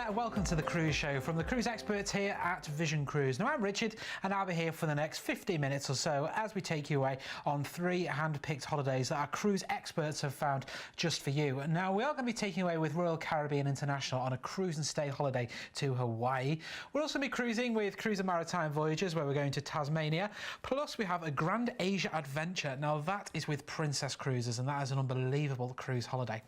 there and welcome to the Cruise Show from the cruise experts here at Vision Cruise. Now I'm Richard and I'll be here for the next 15 minutes or so as we take you away on 3 hand-picked holidays that our cruise experts have found just for you. Now we are going to be taking you away with Royal Caribbean International on a cruise and stay holiday to Hawaii. We're also going to be cruising with Cruiser Maritime Voyages where we're going to Tasmania. Plus we have a Grand Asia Adventure. Now that is with Princess Cruises and that is an unbelievable cruise holiday.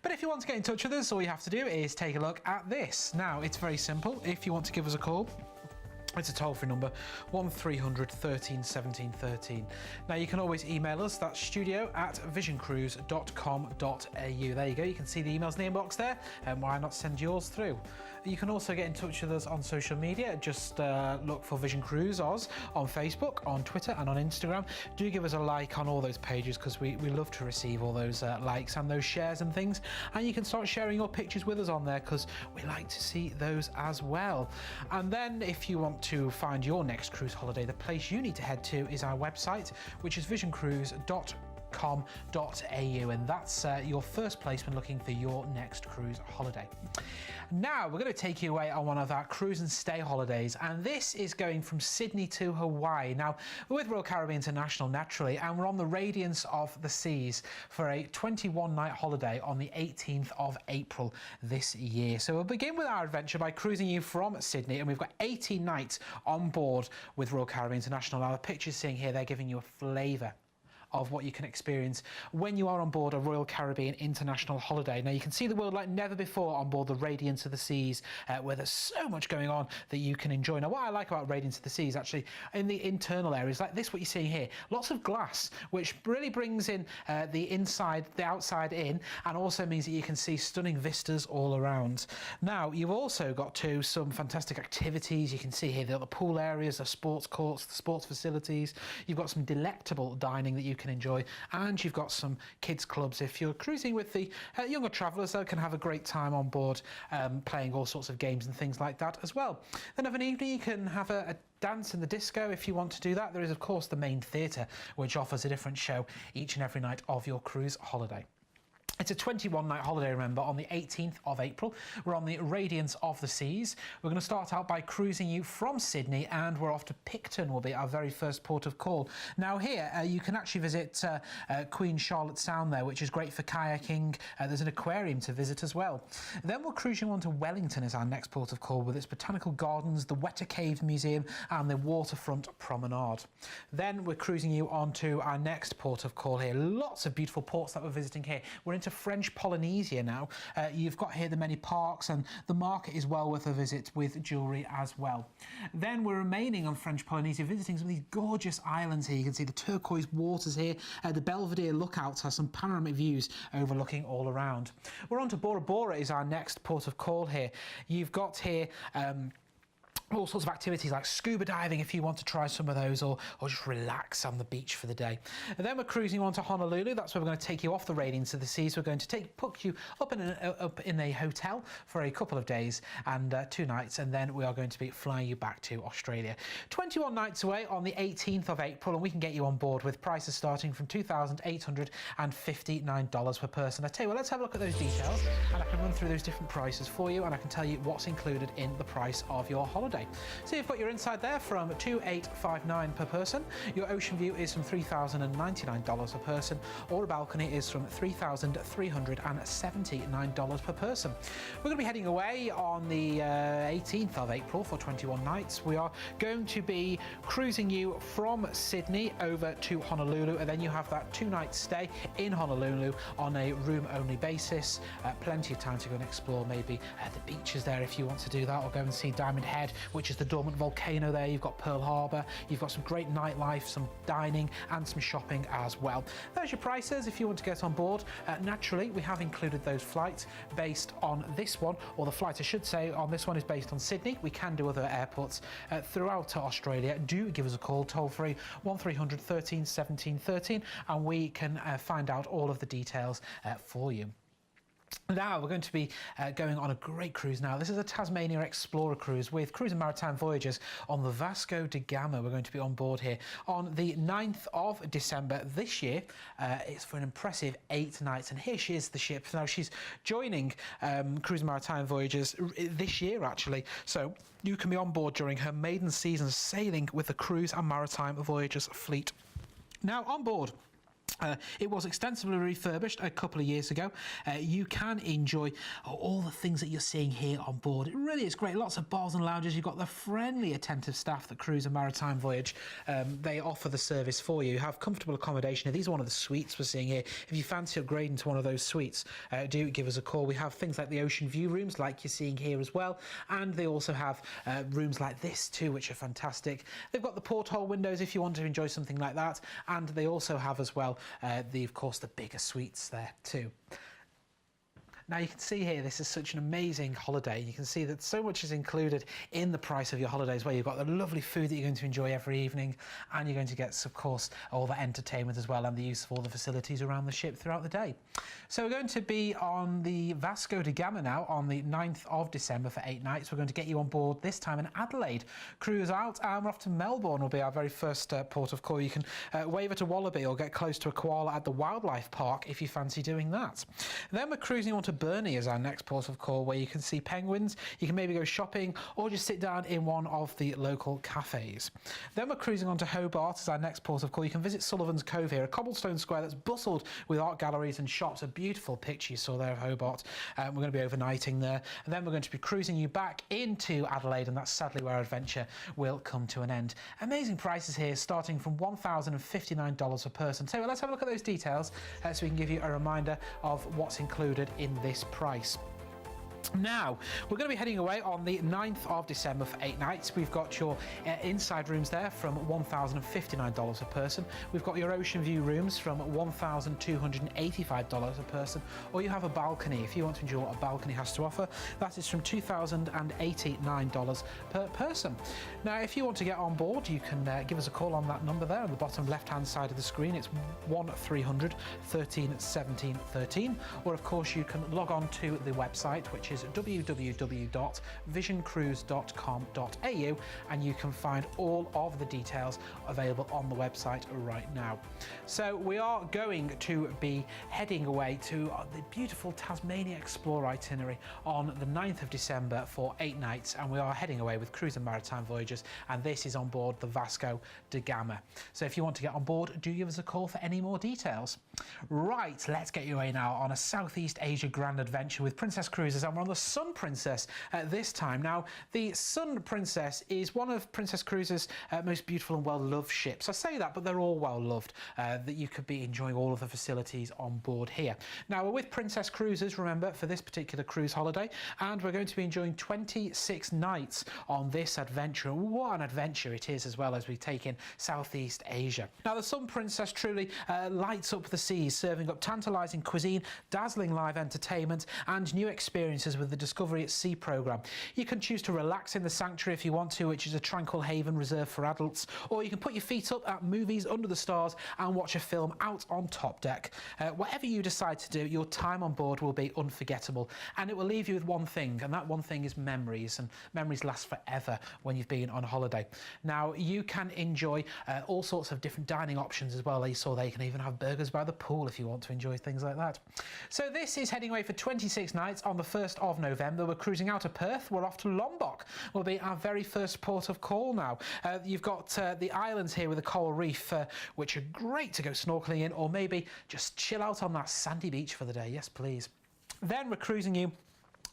But if you want to get in touch with us, all you have to do is take a look at this. Now, it's very simple. If you want to give us a call, it's a toll-free number, 1300 13 17 13. Now, you can always email us, that's studio@visioncruise.com.au. There you go, you can see the emails in the inbox there, and why not send yours through? You can also get in touch with us on social media. Just look for Vision Cruise Oz on Facebook, on Twitter and on Instagram. Do give us a like on all those pages because we love to receive all those likes and those shares and things. And you can start sharing your pictures with us on there because we like to see those as well. And then if you want to find your next cruise holiday, the place you need to head to is our website, which is visioncruise.com.au, and that's your first place when looking for your next cruise holiday. Now we're going to take you away on one of our cruise and stay holidays, and this is going from Sydney to Hawaii. Now we're with Royal Caribbean International naturally, and we're on the Radiance of the Seas for a 21-night holiday on the 18th of April this year. So we'll begin with our adventure by cruising you from Sydney, and we've got 18 nights on board with Royal Caribbean International. Now the pictures seeing here, they're giving you a flavour of what you can experience when you are on board a Royal Caribbean International holiday. Now you can see the world like never before on board the Radiance of the Seas, where there's so much going on that you can enjoy. Now what I like about Radiance of the Seas actually in the internal areas like this, what you're seeing here, lots of glass, which really brings in the inside, the outside in, and also means that you can see stunning vistas all around. Now you've also got some fantastic activities. You can see here the pool areas, the sports courts, the sports facilities. You've got some delectable dining that you can enjoy, and you've got some kids clubs if you're cruising with the younger travellers that can have a great time on board playing all sorts of games and things like that as well. Then of an evening you can have a dance in the disco if you want to do that. There is of course the main theatre, which offers a different show each and every night of your cruise holiday. It's a 21-night holiday, remember, on the 18th of April. We're on the Radiance of the Seas. We're going to start out by cruising you from Sydney, and we're off to Picton, will be our very first port of call. Now here, you can actually visit Queen Charlotte Sound there, which is great for kayaking. There's an aquarium to visit as well. Then we'll cruise you on to Wellington as our next port of call, with its botanical gardens, the Weta Cave Museum, and the waterfront promenade. Then we're cruising you on to our next port of call here. Lots of beautiful ports that we're visiting here. We're into French Polynesia now. You've got here the many parks, and the market is well worth a visit with jewellery as well. Then we're remaining on French Polynesia, visiting some of these gorgeous islands here. You can see the turquoise waters here. The Belvedere Lookouts has some panoramic views overlooking all around. We're on to Bora Bora is our next port of call here. You've got here all sorts of activities like scuba diving if you want to try some of those, or just relax on the beach for the day. And then we're cruising on to Honolulu. That's where we're going to take you off the Radiance of the Seas. We're going to put you up in a hotel for a couple of days and 2 nights, and then we are going to be flying you back to Australia. 21 nights away on the 18th of April, and we can get you on board with prices starting from $2,859 per person. I tell you what, let's have a look at those details, and I can run through those different prices for you, and I can tell you what's included in the price of your holiday. So you've got your inside there from $2,859 per person. Your ocean view is from $3,099 a person, or a balcony is from $3,379 per person. We're going to be heading away on the 18th of April for 21 nights. We are going to be cruising you from Sydney over to Honolulu, and then you have that 2-night stay in Honolulu on a room-only basis. Plenty of time to go and explore maybe the beaches there if you want to do that, or go and see Diamond Head, which is the dormant volcano there. You've got Pearl Harbor, you've got some great nightlife, some dining and some shopping as well. There's your prices if you want to get on board. Naturally, we have included those flights based on this one, or the flight I should say on this one is based on Sydney. We can do other airports throughout Australia. Do give us a call, toll free 1300 13 17 13, and we can find out all of the details for you. Now we're going to be going on a great cruise now. This is a Tasmania Explorer cruise with Cruise and Maritime Voyages on the Vasco da Gama. We're going to be on board here on the 9th of December this year. It's for an impressive 8 nights, and here she is, the ship. Now she's joining Cruise and Maritime Voyages this year actually, so you can be on board during her maiden season sailing with the Cruise and Maritime Voyages fleet. Now on board, it was extensively refurbished a couple of years ago. You can enjoy all the things that you're seeing here on board. It really is great. Lots of bars and lounges. You've got the friendly, attentive staff that Cruise and Maritime Voyage. They offer the service for you. You have comfortable accommodation. These are one of the suites we're seeing here. If you fancy upgrading to one of those suites, do give us a call. We have things like the ocean view rooms, like you're seeing here as well. And they also have rooms like this too, which are fantastic. They've got the porthole windows if you want to enjoy something like that. And they also have as well of course, the bigger suites there too. Now you can see here, this is such an amazing holiday. You can see that so much is included in the price of your holidays, where you've got the lovely food that you're going to enjoy every evening, and you're going to get, of course, all the entertainment as well, and the use of all the facilities around the ship throughout the day. So we're going to be on the Vasco da Gama now on the 9th of December for 8 nights. We're going to get you on board this time in Adelaide. Cruise out, and we're off to Melbourne will be our very first port of call. You can wave at a wallaby or get close to a koala at the wildlife park if you fancy doing that. Then we're cruising on to Burnie as our next port of call, where you can see penguins. You can maybe go shopping or just sit down in one of the local cafes. Then we're cruising on to Hobart as our next port of call. You can visit Sullivan's Cove here, a cobblestone square that's bustled with art galleries and shops. A beautiful picture you saw there of Hobart. We're going to be overnighting there, and then we're going to be cruising you back into Adelaide, and that's sadly where our adventure will come to an end. Amazing prices here, starting from $1,059 per person. So let's have a look at those details so we can give you a reminder of what's included in this price. Now, we're going to be heading away on the 9th of December for 8 nights. We've got your inside rooms there from $1,059 a person. We've got your ocean view rooms from $1,285 a person. Or you have a balcony. If you want to enjoy what a balcony has to offer, that is from $2,089 per person. Now, if you want to get on board, you can give us a call on that number there on the bottom left-hand side of the screen. It's 1300 13 17 13. Or, of course, you can log on to the website, which is www.visioncruise.com.au, and you can find all of the details available on the website right now. So we are going to be heading away to the beautiful Tasmania Explorer itinerary on the 9th of December for 8 nights, and we are heading away with Cruise and Maritime Voyages, and this is on board the Vasco da Gama. So if you want to get on board, do give us a call for any more details. Right, let's get you away now on a Southeast Asia grand adventure with Princess Cruises, and we're on the Sun Princess this time. Now, the Sun Princess is one of Princess Cruises' most beautiful and well-loved ships. I say that, but they're all well-loved, that you could be enjoying all of the facilities on board here. Now, we're with Princess Cruises, remember, for this particular cruise holiday, and we're going to be enjoying 26 nights on this adventure. What an adventure it is, as well as we take in Southeast Asia. Now, the Sun Princess truly lights up the seas, serving up tantalising cuisine, dazzling live entertainment, and new experiences with the Discovery at Sea programme. You can choose to relax in the Sanctuary if you want to, which is a tranquil haven reserved for adults, or you can put your feet up at movies under the stars and watch a film out on top deck. Whatever you decide to do, your time on board will be unforgettable, and it will leave you with one thing, and that one thing is memories, and memories last forever when you've been on holiday. Now, you can enjoy all sorts of different dining options as well. You saw they can even have burgers by the pool if you want to enjoy things like that. So this is heading away for 26 nights on the 1st of November. We're cruising out of Perth. We're off to Lombok. Will be our very first port of call now. You've got the islands here with the coral reef, which are great to go snorkeling in, or maybe just chill out on that sandy beach for the day. Yes, please. Then we're cruising you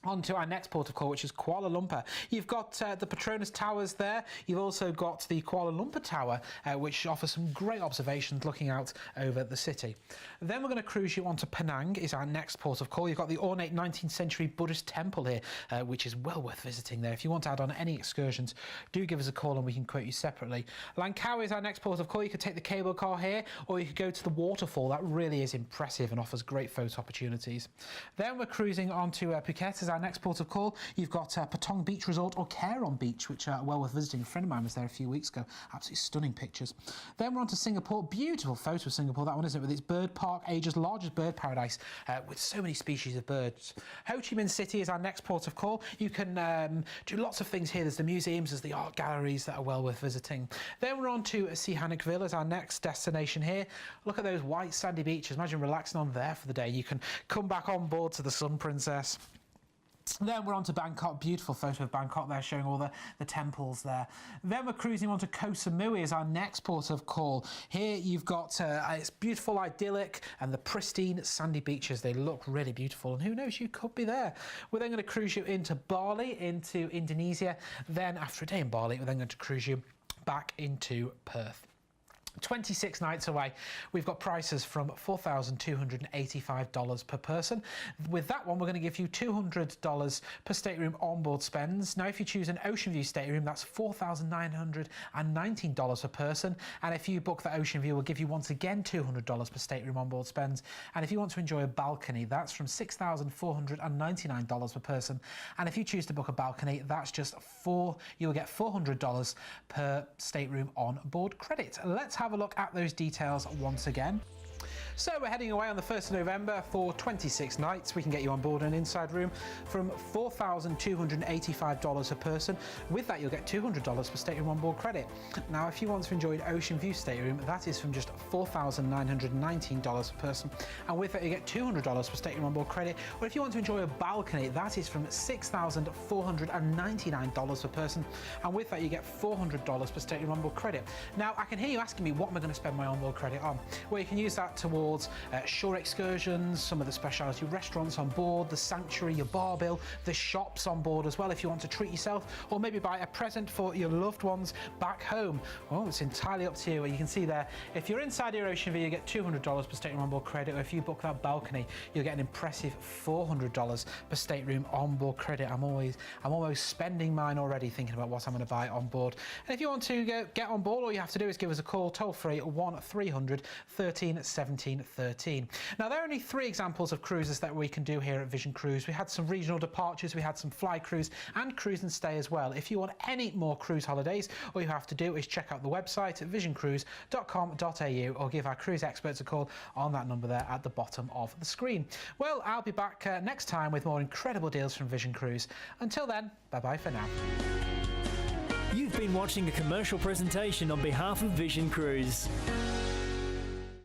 on to our next port of call, which is Kuala Lumpur. You've got the Petronas Towers there. You've also got the Kuala Lumpur Tower, which offers some great observations looking out over the city. Then we're going to cruise you on to Penang, is our next port of call. You've got the ornate 19th century Buddhist temple here, which is well worth visiting there. If you want to add on any excursions, do give us a call and we can quote you separately. Langkawi is our next port of call. You could take the cable car here, or you could go to the waterfall. That really is impressive and offers great photo opportunities. Then we're cruising on to Phuket as our next port of call. You've got Patong Beach Resort or Caron Beach, which are well worth visiting. A friend of mine was there a few weeks ago. Absolutely stunning pictures. Then we're on to Singapore. Beautiful photo of Singapore, that one, isn't it? With its bird park, Asia's largest bird paradise, with so many species of birds. Ho Chi Minh City is our next port of call. You can do lots of things here. There's the museums, there's the art galleries that are well worth visiting. Then we're on to Sihanoukville as our next destination here. Look at those white sandy beaches. Imagine relaxing on there for the day. You can come back on board to the Sun Princess. Then we're on to Bangkok. Beautiful photo of Bangkok there, showing all the temples there. Then we're cruising on to Koh Samui as our next port of call. Here you've got it's beautiful, idyllic, and the pristine sandy beaches. They look really beautiful, and who knows, you could be there. We're then going to cruise you into Bali, into Indonesia. Then after a day in Bali, we're then going to cruise you back into Perth. 26 nights away. We've got prices from $4,285 per person. With that one, we're going to give you $200 per stateroom onboard spends. Now, if you choose an Ocean View stateroom, that's $4,919 per person. And if you book the Ocean View, we'll give you once again $200 per stateroom onboard spends. And if you want to enjoy a balcony, that's from $6,499 per person. And if you choose to book a balcony, that's just you'll get $400 per stateroom on board credit. Let's have a look at those details once again. So we're heading away on the 1st of November for 26 nights. We can get you on board an inside room from $4,285 a person. With that, you'll get $200 per stateroom on board credit. Now, if you want to enjoy an Ocean View stateroom, that is from just $4,919 per person. And with that, you get $200 per stateroom on board credit. Or if you want to enjoy a balcony, that is from $6,499 per person. And with that, you get $400 per stateroom on board credit. Now, I can hear you asking me, what am I going to spend my onboard credit on? Well, you can use that towards shore excursions, some of the specialty restaurants on board, the sanctuary, your bar bill, the shops on board as well if you want to treat yourself, or maybe buy a present for your loved ones back home. Well, it's entirely up to you. You can see there, if you're inside your Ocean View, you get $200 per stateroom on board credit, or if you book that balcony, you'll get an impressive $400 per stateroom on board credit. I'm almost spending mine already thinking about what I'm going to buy on board. And if you want to get on board, all you have to do is give us a call toll free 1300 13 17 13. Now, there are only 3 examples of cruises that we can do here at Vision Cruise. We had some regional departures, we had some fly cruise and cruise and stay as well. If you want any more cruise holidays, all you have to do is check out the website at visioncruise.com.au or give our cruise experts a call on that number there at the bottom of the screen. Well, I'll be back next time with more incredible deals from Vision Cruise. Until then, bye-bye for now. You've been watching a commercial presentation on behalf of Vision Cruise.